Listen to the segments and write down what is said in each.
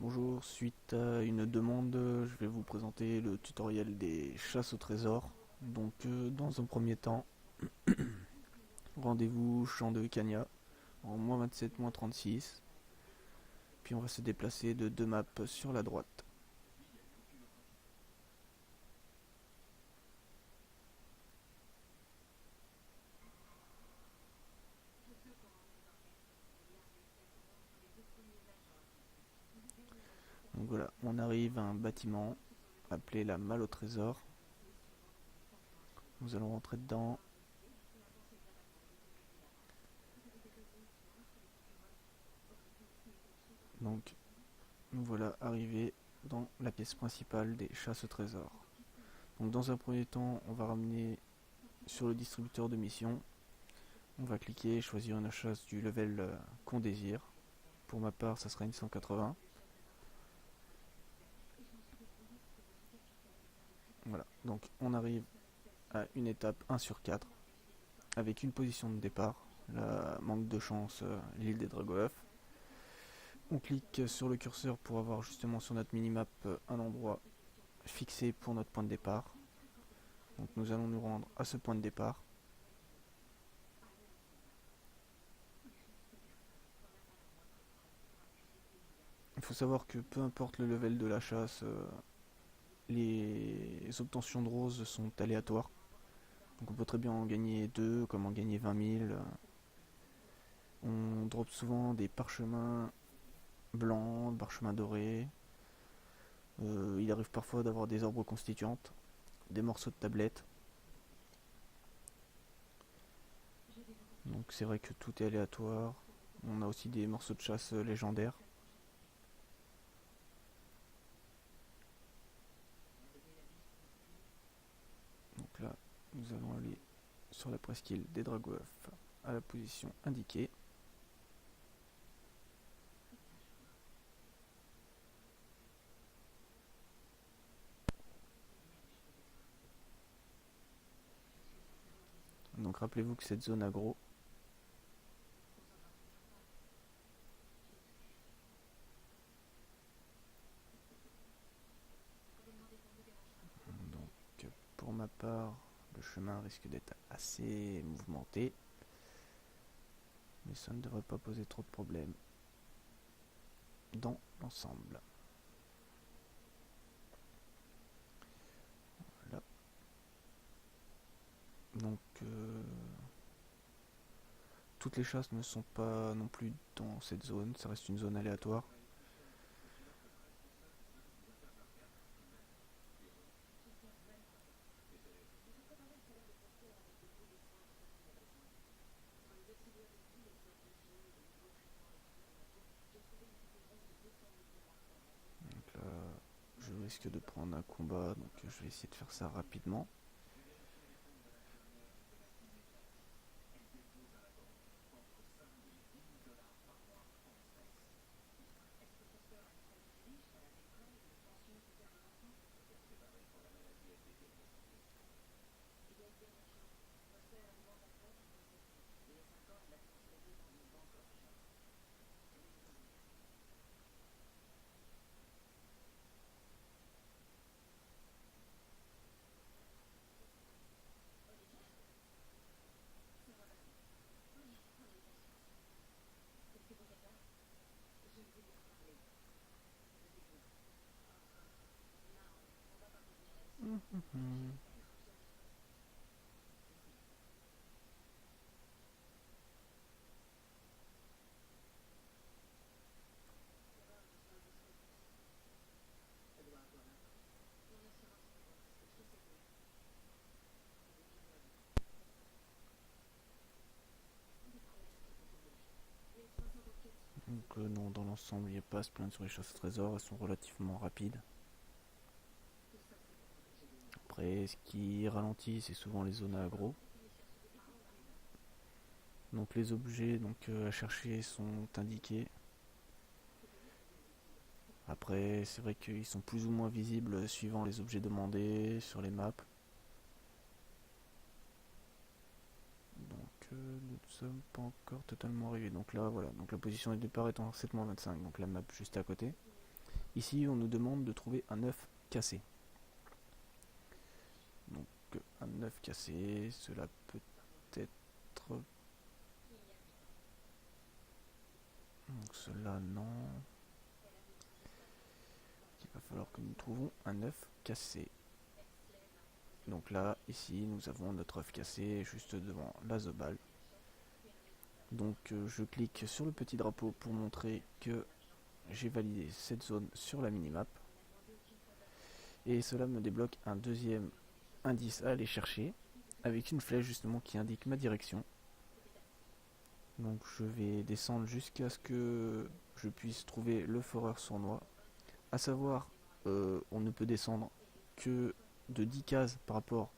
Bonjour, suite à une demande, je vais vous présenter le tutoriel des chasses au trésor. Dans un premier temps, rendez-vous champ de Cagna en -27, -36. Puis on va se déplacer de 2 maps sur la droite. Donc voilà, on arrive à un bâtiment appelé la Malle au trésor. Nous allons rentrer dedans. Donc nous voilà arrivés dans la pièce principale des chasses au trésor. Donc dans un premier temps, on va ramener sur le distributeur de mission. On va cliquer, choisir une chasse du level qu'on désire. Pour ma part, ça sera une 180. Voilà, donc on arrive à une étape 1 sur 4 avec une position de départ. Là, manque de chance, l'île des Dragoeuf. On clique sur le curseur pour avoir justement sur notre minimap un endroit fixé pour notre point de départ. Donc nous allons nous rendre à ce point de départ. Il faut savoir que peu importe le level de la chasse, les obtentions de roses sont aléatoires. Donc on peut très bien en gagner 2, comme en gagner 20 000. On drop souvent des parchemins blancs, parchemins dorés. Il arrive parfois d'avoir des orbes constituantes, des morceaux de tablettes. Donc c'est vrai que tout est aléatoire. On a aussi des morceaux de chasse légendaires. Donc là, nous allons aller sur la presqu'île des Dragoeuf à la position indiquée. Donc rappelez-vous que cette zone aggro, donc pour ma part, le chemin risque d'être assez mouvementé, mais ça ne devrait pas poser trop de problèmes dans l'ensemble. Voilà. Donc toutes les chasses ne sont pas non plus dans cette zone, ça reste une zone aléatoire. Donc là, je risque de prendre un combat, donc je vais essayer de faire ça rapidement. Donc non, dans l'ensemble, il n'y a pas à se plaindre sur les chasses au trésor, elles sont relativement rapides. Après, ce qui ralentit, c'est souvent les zones aggro. Donc les objets à chercher sont indiqués. Après, c'est vrai qu'ils sont plus ou moins visibles suivant les objets demandés sur les maps. Donc nous ne sommes pas encore totalement arrivés. Donc là, voilà. Donc la position de départ est en 7-25, donc la map juste à côté. Ici, on nous demande de trouver un œuf cassé. Donc, un œuf cassé, cela peut être... Donc, cela, non. Il va falloir que nous trouvons un œuf cassé. Donc là, ici, nous avons notre œuf cassé juste devant la zobal. Donc je clique sur le petit drapeau pour montrer que j'ai validé cette zone sur la minimap. Et cela me débloque un deuxième indice à aller chercher, avec une flèche justement qui indique ma direction. Donc je vais descendre jusqu'à ce que je puisse trouver le foreur sournois. A savoir, on ne peut descendre que de 10 cases par rapport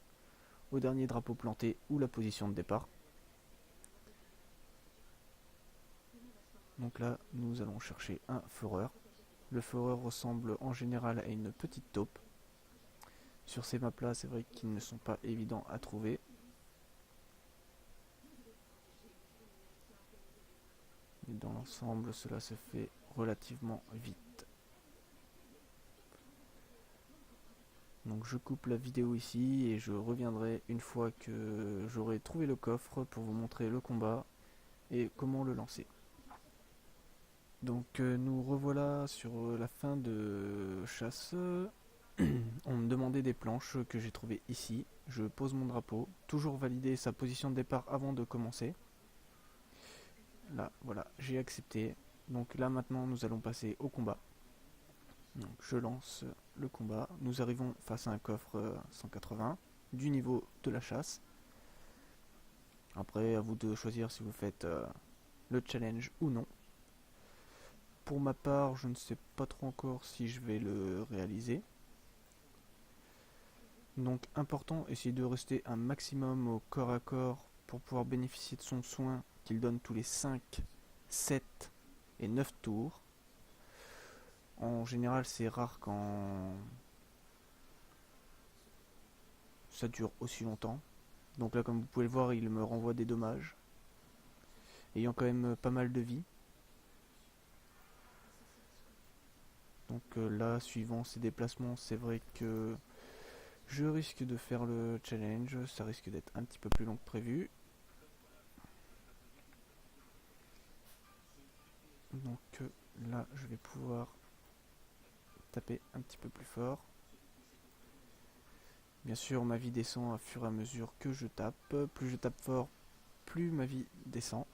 au dernier drapeau planté ou la position de départ. Donc là, nous allons chercher un foreur. Le foreur ressemble en général à une petite taupe. Sur ces maps-là, c'est vrai qu'ils ne sont pas évidents à trouver. Mais dans l'ensemble, cela se fait relativement vite. Donc je coupe la vidéo ici et je reviendrai une fois que j'aurai trouvé le coffre pour vous montrer le combat et comment le lancer. Donc nous revoilà sur la fin de chasse. On me demandait des planches que j'ai trouvées ici. Je pose mon drapeau, toujours valider sa position de départ avant de commencer. Là, voilà, j'ai accepté. Donc là maintenant nous allons passer au combat. Donc je lance le combat. Nous arrivons face à un coffre 180 du niveau de la chasse. Après, à vous de choisir si vous faites le challenge ou non. Pour ma part, je ne sais pas trop encore si je vais le réaliser. Donc important, essayer de rester un maximum au corps à corps pour pouvoir bénéficier de son soin qu'il donne tous les 5, 7 et 9 tours. En général, c'est rare quand ça dure aussi longtemps. Donc là, comme vous pouvez le voir, il me renvoie des dommages, ayant quand même pas mal de vie. Donc là, suivant ces déplacements, c'est vrai que je risque de faire le challenge. Ça risque d'être un petit peu plus long que prévu. Donc là, je vais pouvoir taper un petit peu plus fort. Bien sûr, ma vie descend à fur et à mesure que je tape. Plus je tape fort, plus ma vie descend.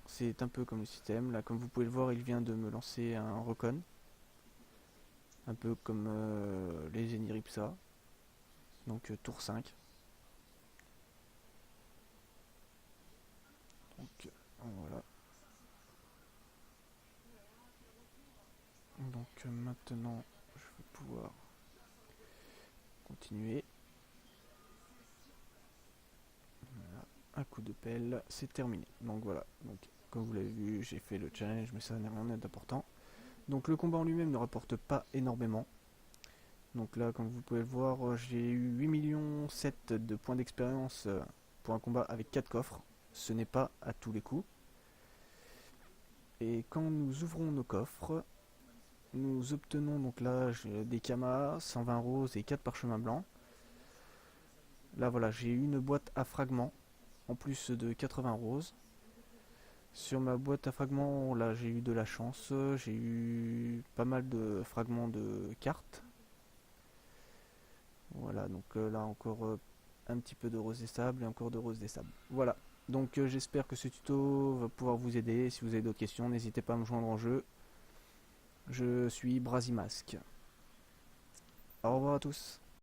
C'est un peu comme le système. Là, comme vous pouvez le voir, il vient de me lancer un recon. Un peu comme les Eniripsa. Donc tour 5. Donc voilà. Donc maintenant, je vais pouvoir continuer. Voilà. Un coup de pelle, c'est terminé. Donc voilà. Donc comme vous l'avez vu, j'ai fait le challenge, mais ça n'a rien d'important. Donc le combat en lui-même ne rapporte pas énormément. Donc là, comme vous pouvez le voir, j'ai eu 8,7 millions de points d'expérience pour un combat avec 4 coffres. Ce n'est pas à tous les coups. Et quand nous ouvrons nos coffres, nous obtenons donc là des kamas, 120 roses et 4 parchemins blancs. Là voilà, j'ai eu une boîte à fragments en plus de 80 roses. Sur ma boîte à fragments, là j'ai eu de la chance, j'ai eu pas mal de fragments de cartes. Voilà, donc là encore un petit peu de rose des sables et encore de rose des sables. Voilà, donc j'espère que ce tuto va pouvoir vous aider. Si vous avez d'autres questions, n'hésitez pas à me joindre en jeu. Je suis Brasimasque. Au revoir à tous.